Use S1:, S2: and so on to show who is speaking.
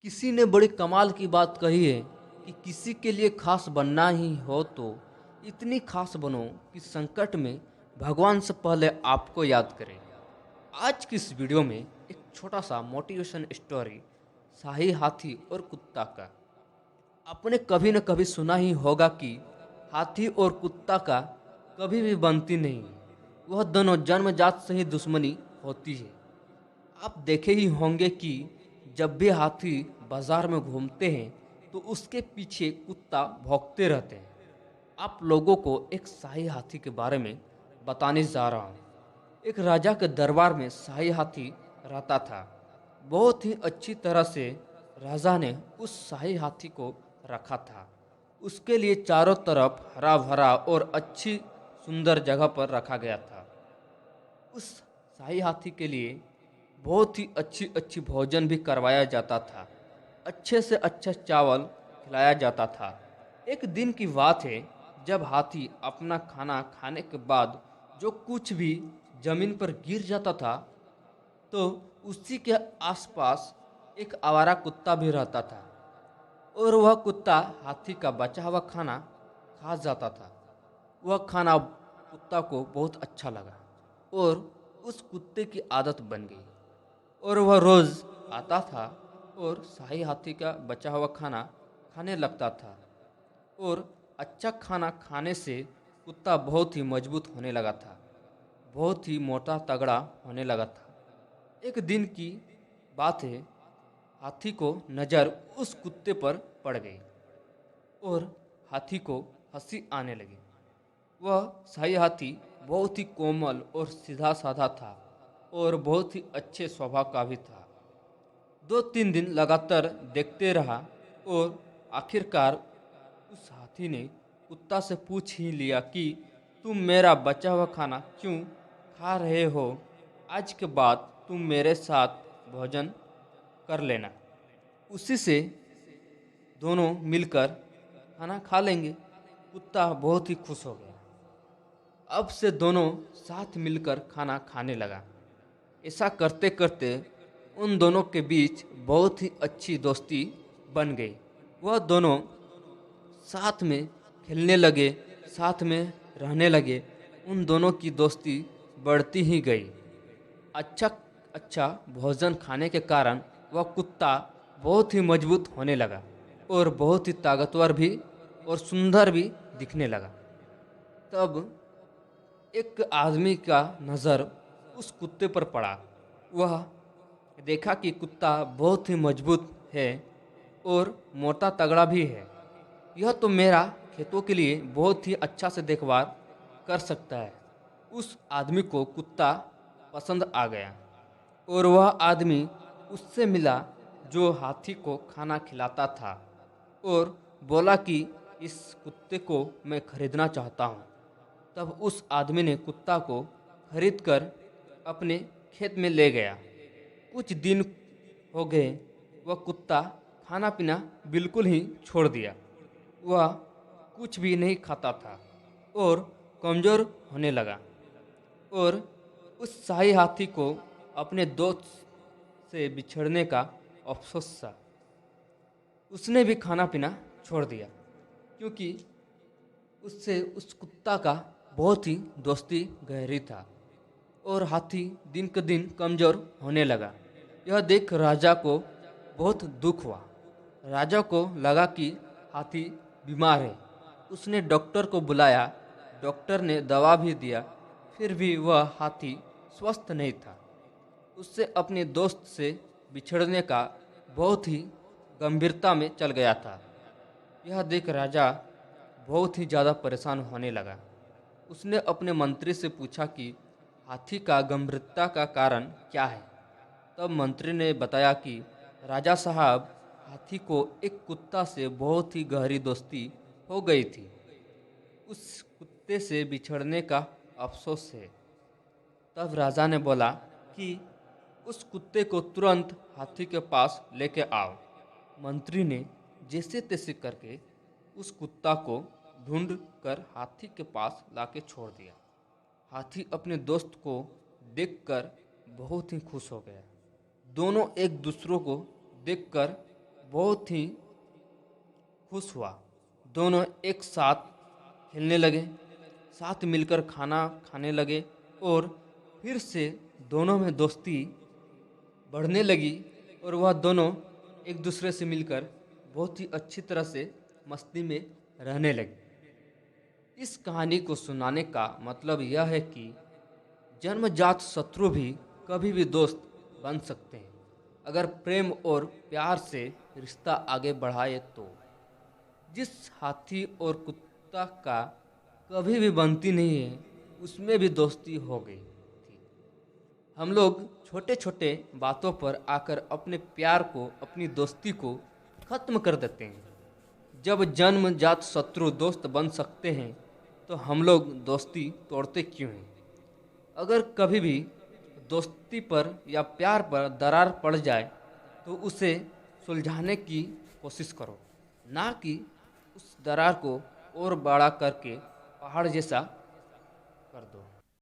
S1: किसी ने बड़ी कमाल की बात कही है कि किसी के लिए खास बनना ही हो तो इतनी खास बनो कि संकट में भगवान से पहले आपको याद करें। आज की इस वीडियो में एक छोटा सा मोटिवेशन स्टोरी, शाही हाथी और कुत्ता का। आपने कभी न कभी सुना ही होगा कि हाथी और कुत्ता का कभी भी बनती नहीं है। वह दोनों जन्मजात से ही दुश्मनी होती है। आप देखे ही होंगे कि जब भी हाथी बाजार में घूमते हैं तो उसके पीछे कुत्ता भौंकते रहते हैं। आप लोगों को एक शाही हाथी के बारे में बताने जा रहा हूँ। एक राजा के दरबार में शाही हाथी रहता था। बहुत ही अच्छी तरह से राजा ने उस शाही हाथी को रखा था। उसके लिए चारों तरफ हरा भरा और अच्छी सुंदर जगह पर रखा गया था। उस शाही हाथी के लिए बहुत ही अच्छी अच्छी भोजन भी करवाया जाता था। अच्छे से अच्छा चावल खिलाया जाता था। एक दिन की बात है, जब हाथी अपना खाना खाने के बाद जो कुछ भी जमीन पर गिर जाता था, तो उसी के आसपास एक आवारा कुत्ता भी रहता था और वह कुत्ता हाथी का बचा हुआ खाना खा जाता था। वह खाना कुत्ता को बहुत अच्छा लगा और उस कुत्ते की आदत बन गई और वह रोज आता था और शाही हाथी का बचा हुआ खाना खाने लगता था। और अच्छा खाना खाने से कुत्ता बहुत ही मजबूत होने लगा था, बहुत ही मोटा तगड़ा होने लगा था। एक दिन की बात है, हाथी को नज़र उस कुत्ते पर पड़ गई और हाथी को हंसी आने लगी। वह शाही हाथी बहुत ही कोमल और सीधा साधा था और बहुत ही अच्छे स्वभाव का भी था। 2-3 दिन लगातार देखते रहा और आखिरकार उस हाथी ने कुत्ता से पूछ ही लिया कि तुम मेरा बचा हुआ खाना क्यों खा रहे हो? आज के बाद तुम मेरे साथ भोजन कर लेना, उसी से दोनों मिलकर खाना खा लेंगे। कुत्ता बहुत ही खुश हो गया। अब से दोनों साथ मिलकर खाना खाने लगा। ऐसा करते करते उन दोनों के बीच बहुत ही अच्छी दोस्ती बन गई। वह दोनों साथ में खेलने लगे, साथ में रहने लगे। उन दोनों की दोस्ती बढ़ती ही गई। अच्छा अच्छा भोजन खाने के कारण वह कुत्ता बहुत ही मजबूत होने लगा और बहुत ही ताकतवर भी और सुंदर भी दिखने लगा। तब एक आदमी का नज़र उस कुत्ते पर पड़ा। वह देखा कि कुत्ता बहुत ही मजबूत है और मोटा तगड़ा भी है। यह तो मेरा खेतों के लिए बहुत ही अच्छा से देखभाल कर सकता है। उस आदमी को कुत्ता पसंद आ गया और वह आदमी उससे मिला जो हाथी को खाना खिलाता था और बोला कि इस कुत्ते को मैं खरीदना चाहता हूँ। तब उस आदमी ने कुत्ता को खरीद कर अपने खेत में ले गया। कुछ दिन हो गए, वह कुत्ता खाना पीना बिल्कुल ही छोड़ दिया। वह कुछ भी नहीं खाता था और कमज़ोर होने लगा और उस शाही हाथी को अपने दोस्त से बिछड़ने का अफसोस था। उसने भी खाना पीना छोड़ दिया क्योंकि उससे उस कुत्ता का बहुत ही दोस्ती गहरी था और हाथी दिन के दिन कमज़ोर होने लगा। यह देख राजा को बहुत दुख हुआ। राजा को लगा कि हाथी बीमार है। उसने डॉक्टर को बुलाया। डॉक्टर ने दवा भी दिया, फिर भी वह हाथी स्वस्थ नहीं था। उससे अपने दोस्त से बिछड़ने का बहुत ही गंभीरता में चल गया था। यह देख राजा बहुत ही ज़्यादा परेशान होने लगा। उसने अपने मंत्री से पूछा कि हाथी का गंभीरता का कारण क्या है। तब मंत्री ने बताया कि राजा साहब, हाथी को एक कुत्ता से बहुत ही गहरी दोस्ती हो गई थी। उस कुत्ते से बिछड़ने का अफसोस है। तब राजा ने बोला कि उस कुत्ते को तुरंत हाथी के पास लेके आओ। मंत्री ने जैसे तैसे करके उस कुत्ता को ढूंढ कर हाथी के पास लाके छोड़ दिया। हाथी अपने दोस्त को देखकर बहुत ही खुश हो गया। दोनों एक दूसरों को देखकर बहुत ही खुश हुआ। दोनों एक साथ खेलने लगे, साथ मिलकर खाना खाने लगे और फिर से दोनों में दोस्ती बढ़ने लगी और वह दोनों एक दूसरे से मिलकर बहुत ही अच्छी तरह से मस्ती में रहने लगे। इस कहानी को सुनाने का मतलब यह है कि जन्मजात शत्रु भी कभी भी दोस्त बन सकते हैं, अगर प्रेम और प्यार से रिश्ता आगे बढ़ाए तो। जिस हाथी और कुत्ता का कभी भी बनती नहीं है, उसमें भी दोस्ती हो गई थी। हम लोग छोटे छोटे बातों पर आकर अपने प्यार को, अपनी दोस्ती को खत्म कर देते हैं। जब जन्मजात शत्रु दोस्त बन सकते हैं तो हम लोग दोस्ती तोड़ते क्यों हैं? अगर कभी भी दोस्ती पर या प्यार पर दरार पड़ जाए तो उसे सुलझाने की कोशिश करो, ना कि उस दरार को और बड़ा करके पहाड़ जैसा कर दो।